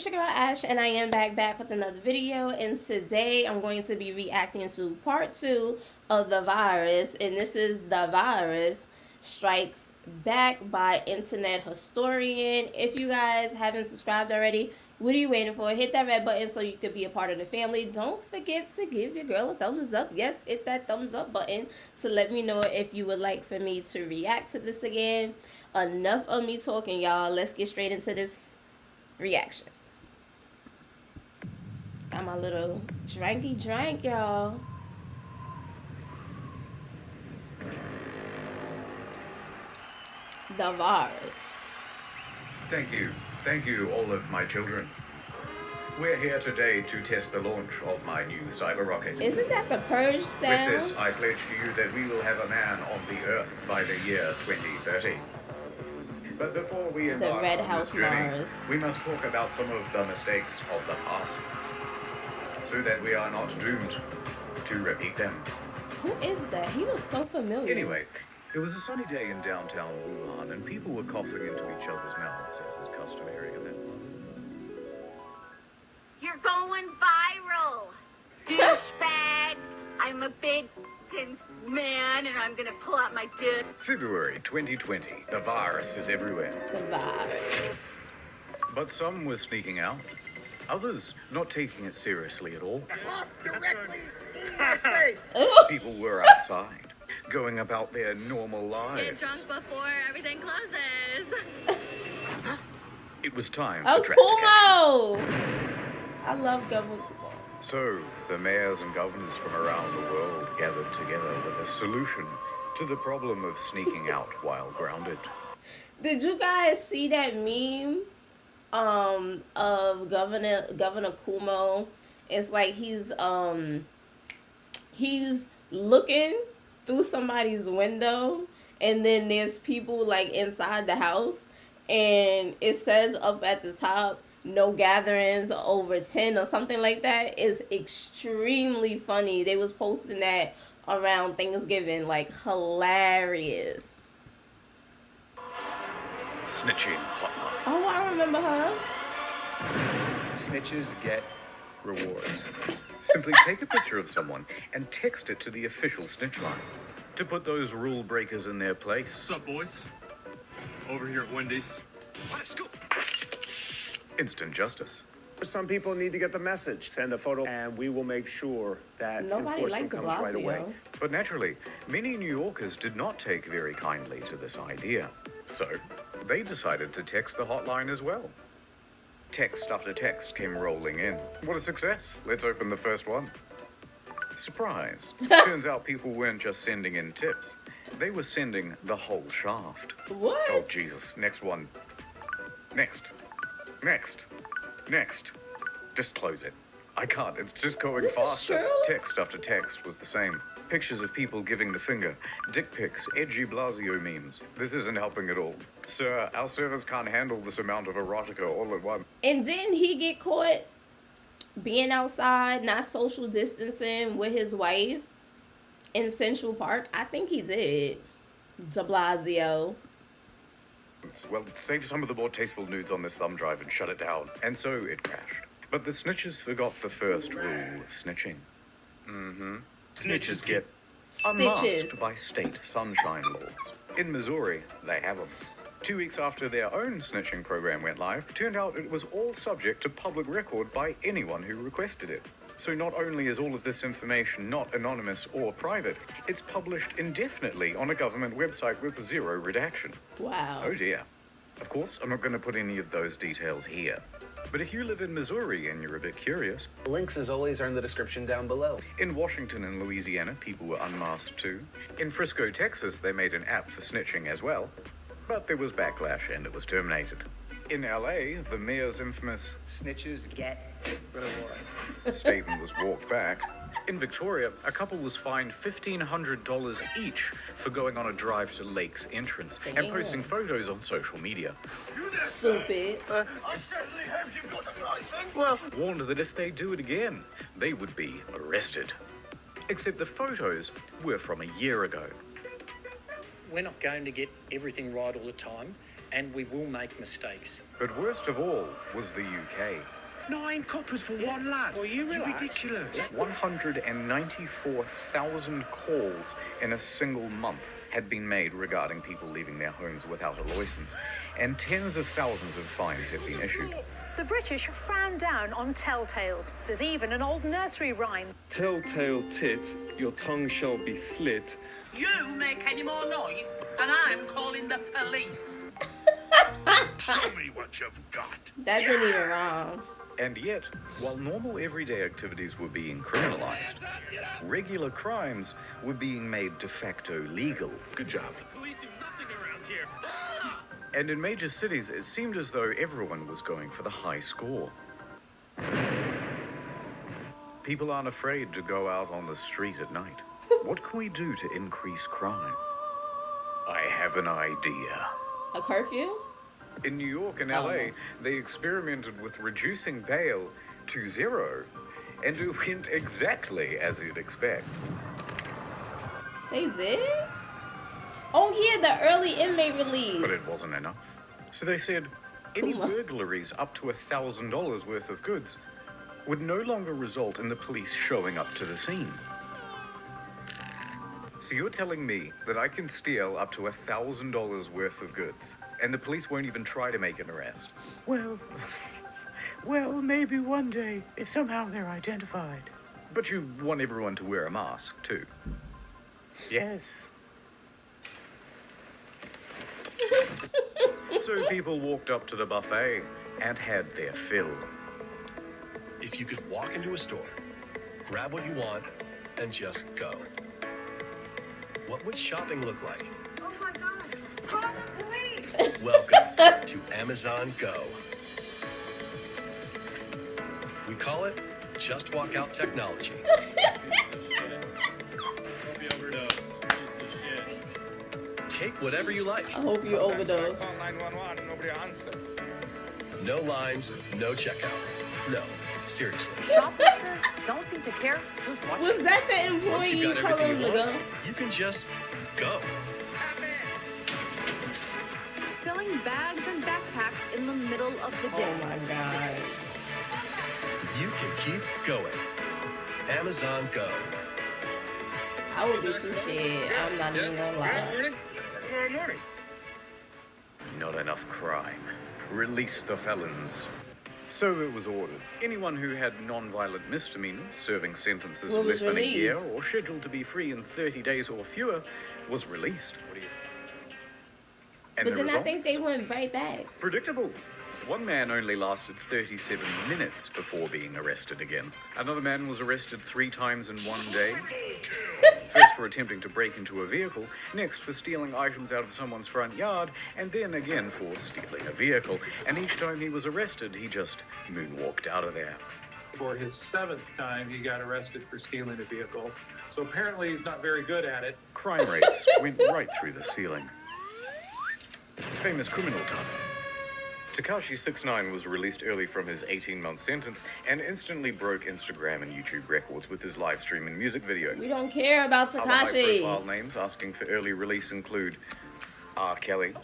It's your girl Ash, and I am back with another video. And today I'm going to be reacting to part 2 of TheVarus, and this is TheVarus Strikes Back by internet historian. If you guys haven't subscribed already, what are you waiting for? Hit that red button so you could be a part of the family. Don't forget to give your girl a thumbs up. Yes, hit that thumbs up button to let me know if you would like for me to react to this again. Enough of me talking, y'all. Let's get straight into this reaction. Got my little drinky drink, y'all. TheVarus. Thank you, all of my children. We're here today to test the launch of my new cyber rocket. Isn't that the Purge sound? With this, I pledge to you that we will have a man on the Earth by the year 2030. But before we embark on this journey, we must talk about some of the mistakes of the past, so that we are not doomed to repeat them. Who is that? He looks so familiar. Anyway, it was a sunny day in downtown Wuhan, and people were coughing into each other's mouths, as is customary in that one. You're going viral, douchebag. I'm a big man, and I'm gonna pull out my dick. February 2020, the virus is everywhere. TheVarus. But some were sneaking out. Others not taking it seriously at all. Directly in my face. People were outside, going about their normal lives. Get drunk before everything closes. It was time Oh, for drastic action. Kumo! I love Governor Kumo. So, the mayors and governors from around the world gathered together with a solution to the problem of sneaking out while grounded. Did you guys see that meme of Governor Kumo? It's like he's looking through somebody's window, and then there's people like inside the house, and it says up at the top, no gatherings over 10 or something like that. Is extremely funny. They was posting that around Thanksgiving, like hilarious. Snitching hotline. Oh, I remember her. Snitches get rewards. Simply take a picture of someone and text it to the official snitch line to put those rule breakers in their place. What's up, boys? Over here at Wendy's. Let's go. Instant justice. Some people need to get the message. Send a photo, and we will make sure that Nobody liked enforcement comes right away. Blasio. But naturally, many New Yorkers did not take very kindly to this idea. So, they decided to text the hotline as well. Text after text came rolling in. What a success. Let's open the first one. Surprise. Turns out people weren't just sending in tips. They were sending the whole shaft. What? Oh, Jesus. Next one. Next. Just close it. I can't. It's just going This is faster. true? Text after text was the same. Pictures of people giving the finger. Dick pics. Edgy Blasio memes. This isn't helping at all. Sir, our servers can't handle this amount of erotica all at once. And didn't he get caught being outside, not social distancing with his wife in Central Park? I think he did. De Blasio. Well, save some of the more tasteful nudes on this thumb drive and shut it down. And so it crashed. But the snitches forgot the first rule of snitching. Snitches get unmasked Stitches. by state sunshine laws. In Missouri, they have them. 2 weeks after their own snitching program went live, it turned out it was all subject to public record by anyone who requested it. So not only is all of this information not anonymous or private, it's published indefinitely on a government website with zero redaction. Wow. Oh dear. Of course, I'm not going to put any of those details here. But if you live in Missouri and you're a bit curious, Links as always are in the description down below. in Washington and Louisiana, people were unmasked too. In Frisco, Texas, they made an app for snitching as well. But there was backlash and it was terminated. In LA, the mayor's infamous Snitches get rewards. statement was walked back. In Victoria, a couple was fined $1,500 each for going on a drive to Lake's entrance and posting photos on social media. Stupid. I certainly hope you've got the license. Warned that if they do it again, they would be arrested. Except the photos were from a year ago. We're not going to get everything right all the time, and we will make mistakes. But worst of all was the UK. 9 coppers for one lad. Well, you relax. Ridiculous. 194,000 calls in a single month had been made regarding people leaving their homes without a license, and tens of thousands of fines had been issued. The British frown down on telltales. There's even an old nursery rhyme. Telltale tit, your tongue shall be slit. You make any more noise, and I'm calling the police. Show me what you've got. That didn't even rhyme. And yet, while normal everyday activities were being criminalized, regular crimes were being made de facto legal. Good job. Police do nothing around here. And in major cities, it seemed as though everyone was going for the high score. People aren't afraid to go out on the street at night. What can we do to increase crime? I have an idea. A curfew? In New York and Oh. LA, they experimented with reducing bail to 0, and it went exactly as you'd expect. They did? Oh yeah, the early inmate release. But it wasn't enough. So they said any Kuma. burglaries up to $1,000 worth of goods would no longer result in the police showing up to the scene. So you're telling me that I can steal up to $1,000 worth of goods, and the police won't even try to make an arrest? Well, maybe one day, if somehow they're identified. But you want everyone to wear a mask, too. Yes. So people walked up to the buffet and had their fill. If you could walk into a store, grab what you want, and just go, what would shopping look like? Oh my God. Call the police. Welcome to Amazon Go. We call it Just Walk Out Technology. Hope you overdose. Piece of shit. Take whatever you like. I hope you overdose. Call 911, nobody answered. No lines, no checkout. No, seriously. Shopkeepers don't seem to care who's watching. Was that the Once employee you've got telling everything him you to want, go? you can just go. Filling bags and backpacks in the middle of the Oh day. my God. You can keep going. Amazon Go. I would be too scared. I'm not even gonna lie. Good morning. Not enough crime. Release the felons. So it was ordered. Anyone who had non-violent misdemeanors, serving sentences Well, of was less than a year, released. or scheduled to be free in 30 days or fewer, was released. And But the then I result? think they went right back. Predictable. One man only lasted 37 minutes before being arrested again. Another man was arrested 3 times in one day. First for attempting to break into a vehicle, next for stealing items out of someone's front yard, and then again for stealing a vehicle. And each time he was arrested, he just moonwalked out of there. For his 7th time, he got arrested for stealing a vehicle. So apparently he's not very good at it. Crime rates went right through the ceiling. Famous criminal time. Tekashi 6ix9ine was released early from his 18-month sentence and instantly broke Instagram and YouTube records with his live stream and music video. We don't care about Other Tekashi. high-profile names asking for early release include R. Kelly,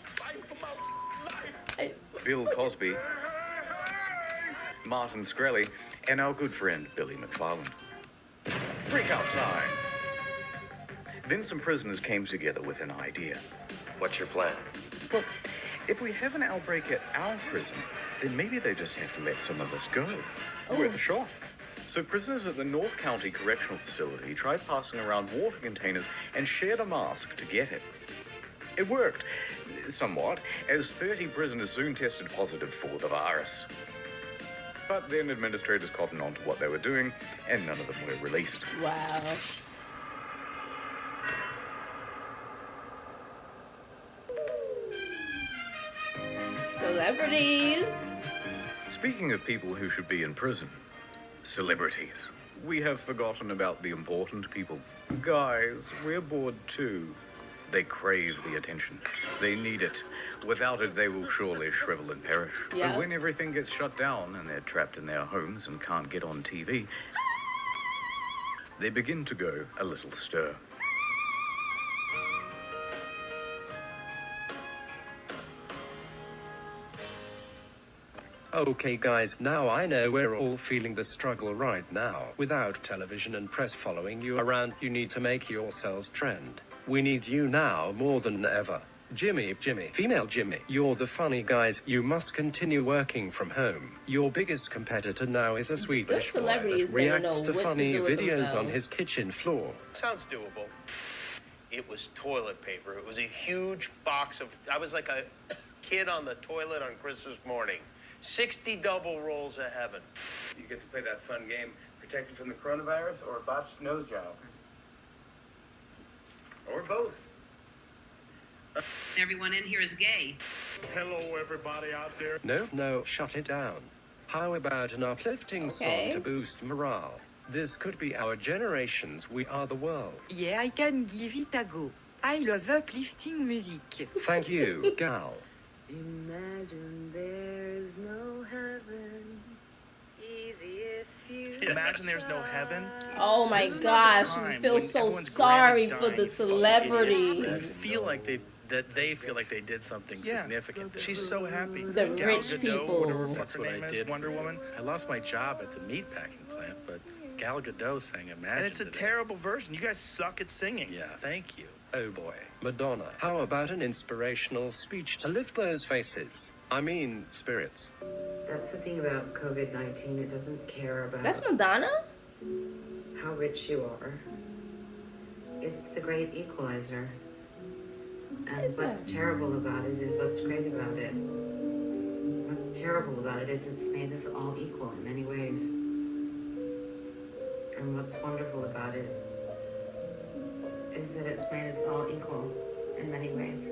Bill Cosby, Martin Shkreli, and our good friend Billy McFarland. Breakout time! Then some prisoners came together with an idea. What's your plan? Well, if we have an outbreak at our prison, then maybe they just have to let some of us go. Worth a shot. So prisoners at the North County Correctional Facility tried passing around water containers and shared a mask to get it. It worked, somewhat, as 30 prisoners soon tested positive for the virus. But then administrators cottoned on to what they were doing, and none of them were released. Wow. Celebrities. Speaking of people who should be in prison, celebrities. We have forgotten about the important people. Guys, we're bored too. They crave the attention. They need it. Without it, they will surely shrivel and perish. Yeah. But when everything gets shut down and they're trapped in their homes and can't get on TV, they begin to go a little stir. Okay guys, now I know we're all feeling the struggle right now. Without television and press following you around, you need to make yourselves trend. We need you now more than ever. Jimmy, female Jimmy, you're the funny guys. You must continue working from home. Your biggest competitor now is a Swedish boy that reacts to funny videos on his kitchen floor. Sounds doable. It was toilet paper. It was a huge box of, I was like a kid on the toilet on Christmas morning. 60 double rolls of heaven. You get to play that fun game, protected from the coronavirus or a botched nose job. Or both. Everyone in here is gay. Hello, everybody out there. No, shut it down. How about an uplifting song to boost morale? This could be our generation's We Are the World. Yeah, I can give it a go. I love uplifting music. Thank you, gal. Imagine there's no heaven. It's easy if you Imagine there's no heaven. Oh my gosh, we feel so sorry for the celebrities. I feel like they feel like they did something significant. She's so happy. The Gal rich Gadot, people. whatever That's her what name I is, did. Wonder Woman. I lost my job at the meatpacking plant, but Gal Gadot sang Imagine. And it's a today. terrible version. You guys suck at singing. Yeah, thank you. Oh boy, Madonna, how about an inspirational speech to lift those faces? I mean, spirits. That's the thing about COVID-19. It doesn't care about That's Madonna? how rich you are. It's the great equalizer. And what's terrible about it is what's great about it. What's terrible about it is it's made us all equal in many ways. And what's wonderful about it is that it's made us all equal in many ways.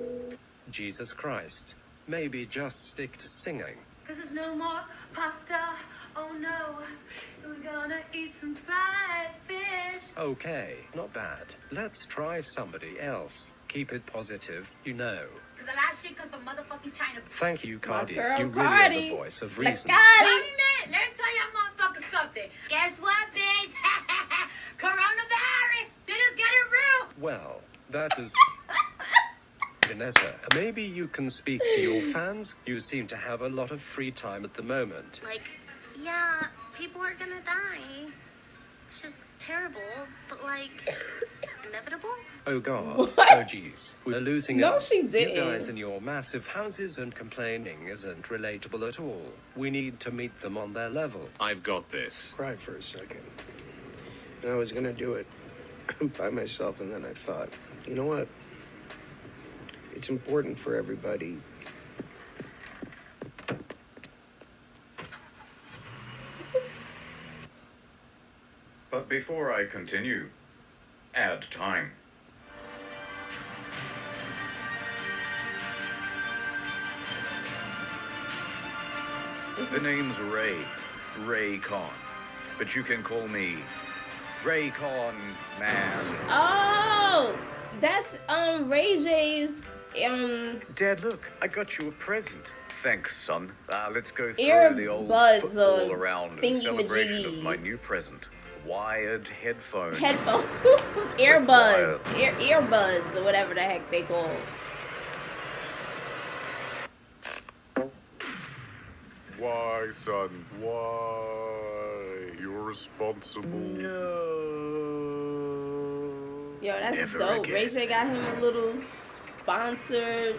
Jesus Christ. Maybe just stick to singing. Cause there's no more pasta. Oh no. We're gonna eat some fried fish. Okay, not bad. Let's try somebody else. Keep it positive, you know. Cause a lot of shit comes from motherfucking China. Thank you, Cardi. girl, You really Cardi. are the voice of Like reason. Cardi. Wait a minute. Let me tell y'all motherfuckers something. Guess what, bitch? Coronavirus. They just get it real. Well, that is... Vanessa, maybe you can speak to your fans? You seem to have a lot of free time at the moment. Like, yeah, people are gonna die. It's just terrible, but like, inevitable? Oh god. What? Oh jeez. We're losing No, it. she You didn't. guys in your massive houses and complaining isn't relatable at all. We need to meet them on their level. I've got this. Cried for a second. And I was going to do it by myself, and then I thought, you know what? It's important for everybody. But before I continue, ad time. The name's Ray Con, but you can call me Ray Con Man. Oh, that's Ray J's Dad, look, I got you a present. Thanks, son. Let's go through the old earbuds football or around in celebration of thingy-majiggy. my new present. Wired headphones. earbuds, earbuds, or whatever the heck they call. Why, son? Why? You're responsible. Yo, that's Never dope. again. Ray J got him a little sponsored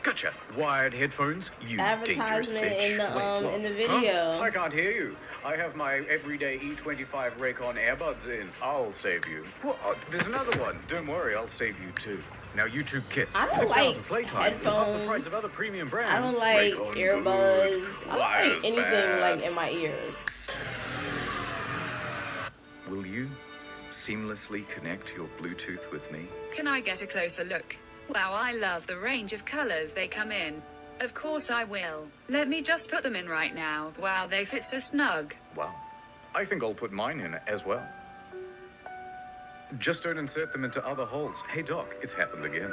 Gotcha. Wired headphones, you advertisement dangerous bitch. in the Wait, in the what? video. Huh? I can't hear you. I have my everyday E25 Raycon earbuds in. I'll save you. Well, there's another one. Don't worry, I'll save you too. Now you two kiss. I don't 6 hours like of playtime, half the price headphones. of other premium brands. I don't like Raycon earbuds. good. I don't Wires like anything bad. like in my ears. Will you seamlessly connect your Bluetooth with me? Can I get a closer look? Wow, I love the range of colors they come in. Of course I will. Let me just put them in right now. Wow, they fit so snug. Wow. I think I'll put mine in as well. Just don't insert them into other holes. Hey, Doc, it's happened again.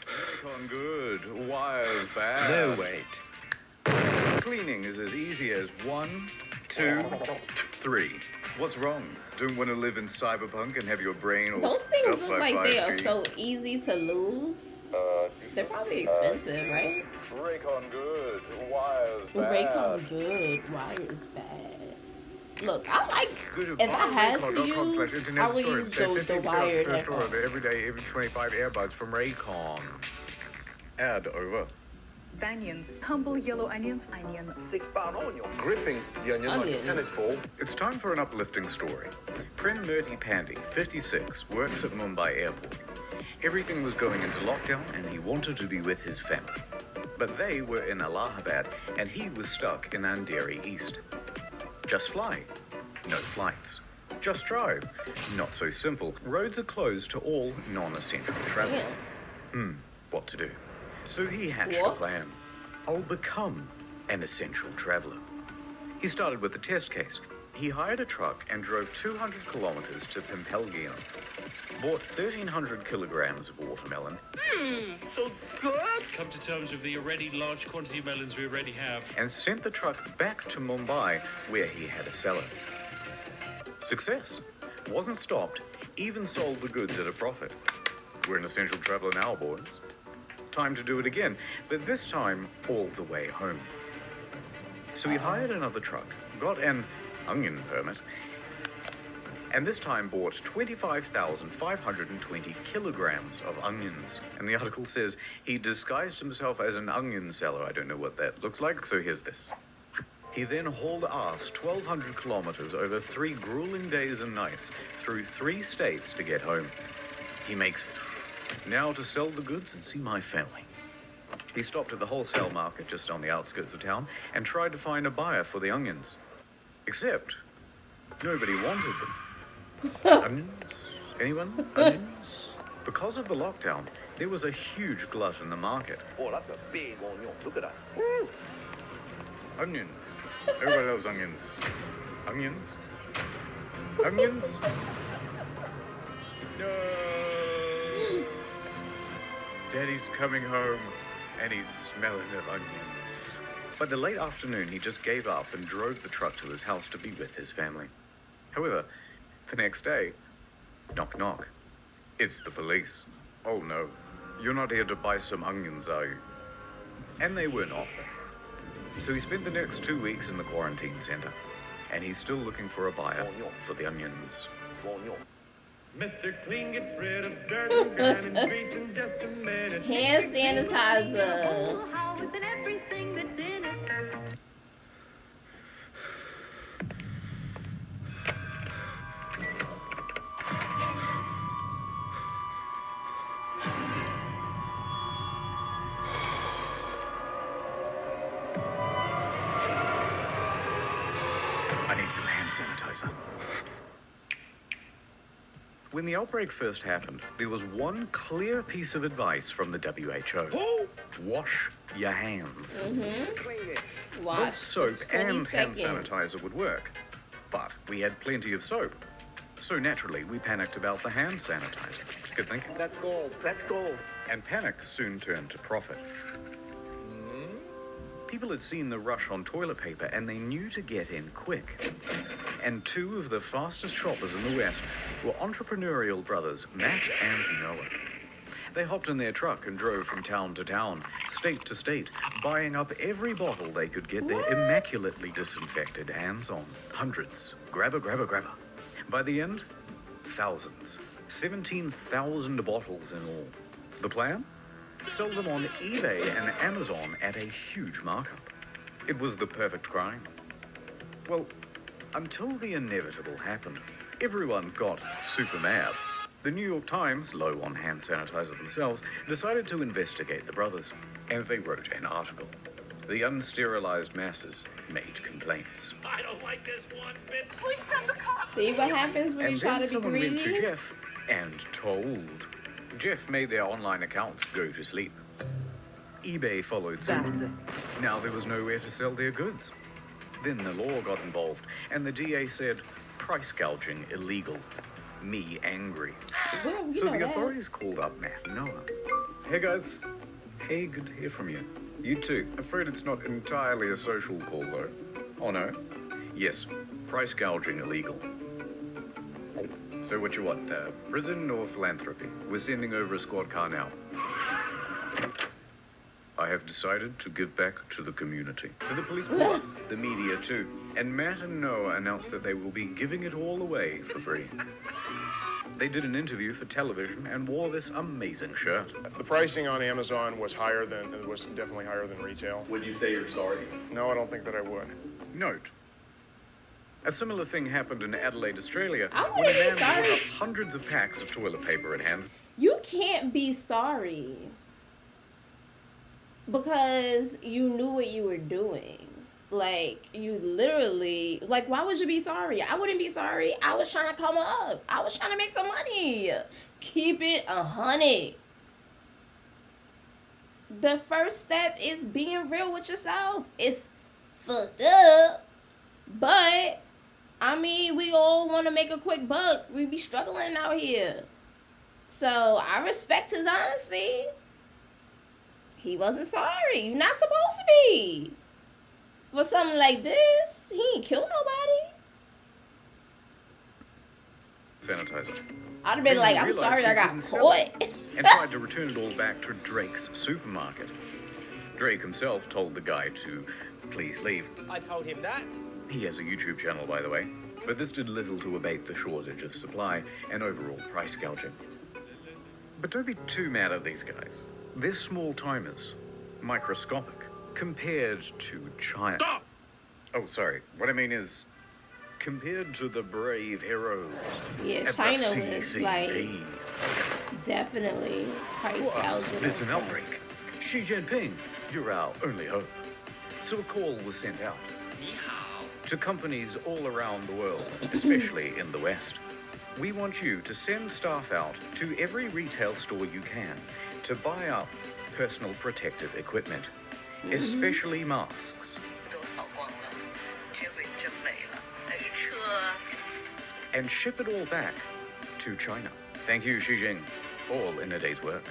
Raycon good, wires bad. No, wait. Cleaning is as easy as 1, 2, 3. What's wrong? Don't want to live in cyberpunk and have your brain all Those things stuffed look by like they are 5G? so easy to lose. They're probably expensive, right? Raycon good, wires bad. Raycon good, wires bad. Look, I like, Good. if I had to Raycon.com/internet use, I would store. use Save the 15% wired first order AirPods. every day, every 25 earbuds from Raycon. Ad over. Onions, humble yellow onions, onion. 6-pound onion. Gripping the onion like a Onions. tennis ball. It's time for an uplifting story. Pren Murthy Pandey, 56, works at Mumbai airport. Everything was going into lockdown and he wanted to be with his family. But they were in Allahabad and he was stuck in Andheri East. Just fly. No flights. Just drive. Not so simple. Roads are closed to all non-essential travel. What to do? So he hatched a plan. I'll become an essential traveler. He started with a test case. He hired a truck and drove 200 kilometers to Pimpelgian. Bought 1,300 kilograms of watermelon. So good. Come to terms with the already large quantity of melons we already have. And sent the truck back to Mumbai, where he had a cellar. Success. Wasn't stopped, even sold the goods at a profit. We're an essential traveler now, boys. Time to do it again, but this time all the way home. So he hired another truck, got an onion permit, and this time bought 25,520 kilograms of onions. And the article says he disguised himself as an onion seller. I don't know what that looks like, so here's this. He then hauled ass 1,200 kilometers over 3 grueling days and nights through 3 states to get home. He makes it. Now to sell the goods and see my family. He stopped at the wholesale market just on the outskirts of town and tried to find a buyer for the onions. Except, nobody wanted them. Onions? Anyone? Onions? Because of the lockdown, there was a huge glut in the market. Oh, that's a big onion. Look at that. Woo! Onions. Everybody loves onions. Onions? Onions? No. Daddy's coming home, and he's smelling of onions. By the late afternoon, he just gave up and drove the truck to his house to be with his family. However, the next day, knock knock. It's the police. Oh no, you're not here to buy some onions, are you? And they were not. So he spent the next 2 weeks in the quarantine center, and he's still looking for a buyer for the onions. Mr. Clean gets rid of dirt and grime and grease in just a minute. Hand sanitizer. I need some hand sanitizer. When the outbreak first happened, there was one clear piece of advice from the WHO. Wash your hands. Wash. Both soap It's 20 and hand seconds. sanitizer would work, but we had plenty of soap. So naturally, we panicked about the hand sanitizer. Good thinking. That's gold. That's gold. And panic soon turned to profit. People had seen the rush on toilet paper and they knew to get in quick. And 2 of the fastest shoppers in the West were entrepreneurial brothers, Matt and Noah. They hopped in their truck and drove from town to town, state to state, buying up every bottle they could get their immaculately disinfected hands on. Hundreds. Grabber, grabber, grabber. By the end, thousands. 17,000 bottles in all. The plan? Sell them on eBay and Amazon at a huge markup. It was the perfect crime. Well, until the inevitable happened. Everyone got super mad. The New York Times, low on hand sanitizer themselves, decided to investigate the brothers. And they wrote an article. The unsterilized masses made complaints. I don't like this one bit. See what happens when you And try then to be someone went to greedy? Jeff and told. Jeff made their online accounts go to sleep. eBay followed suit. Now there was nowhere to sell their goods. Then the law got involved, and the DA said, price gouging illegal. Me angry. Well, you So know the that. authorities called up Matt and Noah. Hey guys. Hey, good to hear from you. You too. Afraid it's not entirely a social call though. Oh no? Yes. Price gouging illegal. So what you want, prison or philanthropy? We're sending over a squad car now. I have decided to give back to the community. So the police were, the media too. And Matt and Noah announced that they will be giving it all away for free. They did an interview for television and wore this amazing shirt. The pricing on Amazon was definitely higher than retail. Would you say you're sorry? No, I don't think that I would. Note. A similar thing happened in Adelaide, Australia, I when a wouldn't be man sorry. brought up hundreds of packs of toilet paper in hands. You can't be sorry because you knew what you were doing. Like, you literally, like, why would you be sorry? I wouldn't be sorry. I was trying to come up. I was trying to make some money. Keep it 100. The first step is being real with yourself. It's fucked up, but I mean, we all want to make a quick buck. We be struggling out here. So I respect his honesty. He wasn't sorry. You're not supposed to be. For something like this, he ain't killed nobody. Sanitizer. I'd have been like, I'm sorry I got caught. And tried to return it all back to Drake's supermarket. Drake himself told the guy to please leave. I told him that. He has a YouTube channel, by the way. But this did little to abate the shortage of supply and overall price gouging. But don't be too mad at these guys. They're small timers, microscopic, compared to China. Stop! Oh, sorry. What I mean is, compared to the brave heroes. Yeah, at China the was CCP. like definitely price gouging. There's an outbreak. Xi Jinping, you're our only hope. So a call was sent out to companies all around the world, especially in the West. We want you to send staff out to every retail store you can to buy up personal protective equipment, especially masks. And ship it all back to China. Thank you, Xi Jinping. All in a day's work.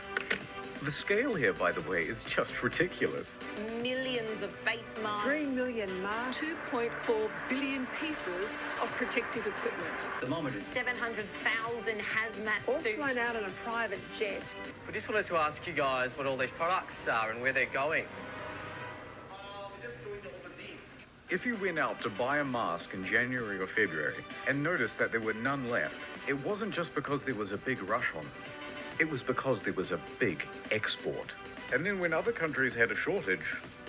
The scale here, by the way, is just ridiculous. Millions of face masks. 3 million masks. 2.4 billion pieces of protective equipment. Thermometers. 700,000 hazmat All suits. flown out on a private jet. We just wanted to ask you guys what all these products are and where they're going. If you went out to buy a mask in January or February and noticed that there were none left, it wasn't just because there was a big rush on them. It was because there was a big export. And then when other countries had a shortage,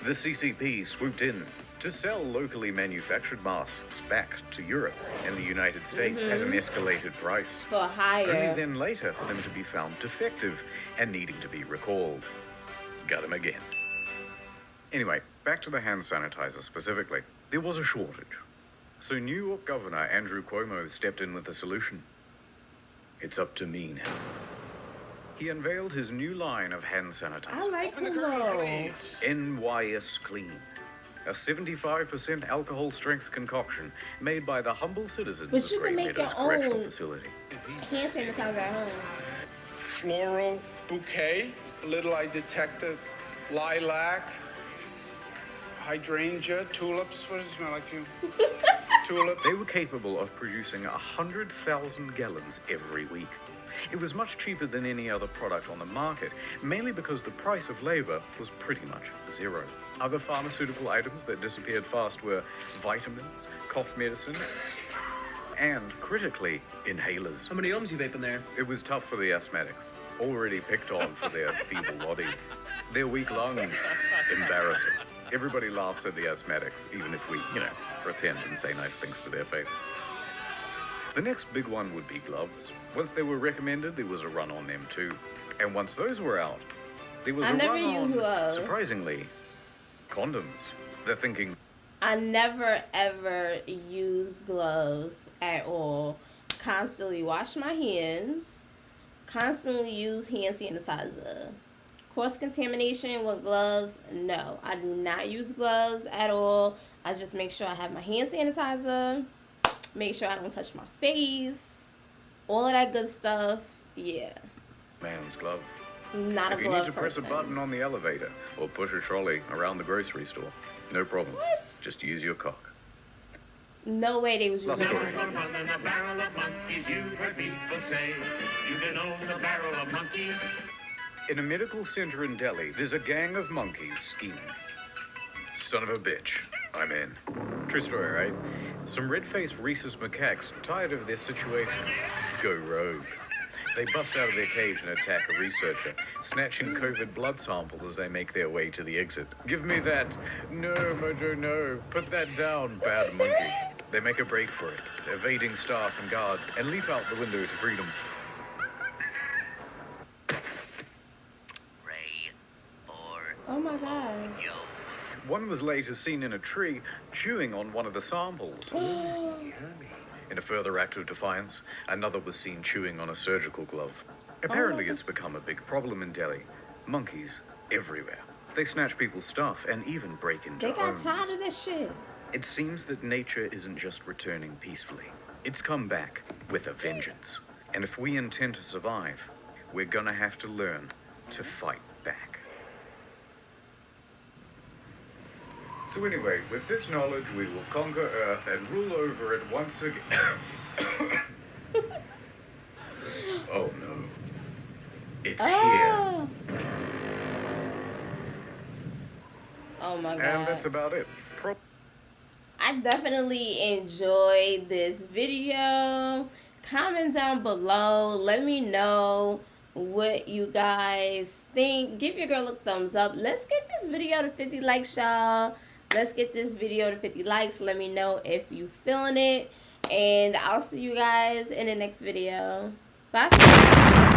the CCP swooped in to sell locally manufactured masks back to Europe and the United States at an escalated price. For higher. Only then later for them to be found defective and needing to be recalled. Got them again. Anyway, back to the hand sanitizer specifically. There was a shortage. So New York Governor Andrew Cuomo stepped in with a solution. It's up to me now. He unveiled his new line of hand sanitizer. I like Cuomo. NYS Clean. A 75% alcohol strength concoction made by the humble citizens But of you can Great make your Meadows Correctional own Facility. hand sanitizer at home. Floral bouquet. A little I detected lilac, hydrangea, tulips. What does it smell like to you? Tulip. They were capable of producing 100,000 gallons every week. It was much cheaper than any other product on the market, mainly because the price of labor was pretty much zero. Other pharmaceutical items that disappeared fast were vitamins, cough medicine, and, critically, inhalers. How many ohms you vaping there? It was tough for the asthmatics, already picked on for their feeble bodies. Their weak lungs, embarrassing. Everybody laughs at the asthmatics, even if we, pretend and say nice things to their face. The next big one would be gloves. Once they were recommended, there was a run on them too. And once those were out, there was I a never run use on, gloves. surprisingly, condoms. They're thinking, I never ever use gloves at all. Constantly wash my hands. Constantly use hand sanitizer. Cross contamination with gloves, no. I do not use gloves at all. I just make sure I have my hand sanitizer. Make sure I don't touch my face. All of that good stuff, yeah. man's glove. Not a if you glove need to press a person. button on the elevator or push a trolley around the grocery store, no problem. What? Just use your cock. No way they was using story. Run in a barrel of monkeys, you've heard people say. You can own a barrel of monkeys. In a medical center in Delhi, there's a gang of monkeys scheming. Son of a bitch, I'm in. True story, right? Some red-faced rhesus macaques, tired of their situation, go rogue. They bust out of their cage and attack a researcher, snatching COVID blood samples as they make their way to the exit. Give me that. No, Mojo, no. Put that down, bad monkey. They make a break for it, evading staff and guards, and leap out the window to freedom. Oh my god. One was later seen in a tree, chewing on one of the samples. In a further act of defiance, another was seen chewing on a surgical glove. Apparently, it's become a big problem in Delhi. Monkeys everywhere. They snatch people's stuff and even break into They got homes. tired of this shit. It seems that nature isn't just returning peacefully. It's come back with a vengeance. And if we intend to survive, we're gonna have to learn to fight back. So anyway, with this knowledge, we will conquer Earth and rule over it once again. Oh no. It's here. Oh my god. And that's about it. I definitely enjoyed this video. Comment down below. Let me know what you guys think. Give your girl a thumbs up. Let's get this video to 50 likes, y'all. Let's get this video to 50 likes. Let me know if you feeling it. And I'll see you guys in the next video. Bye.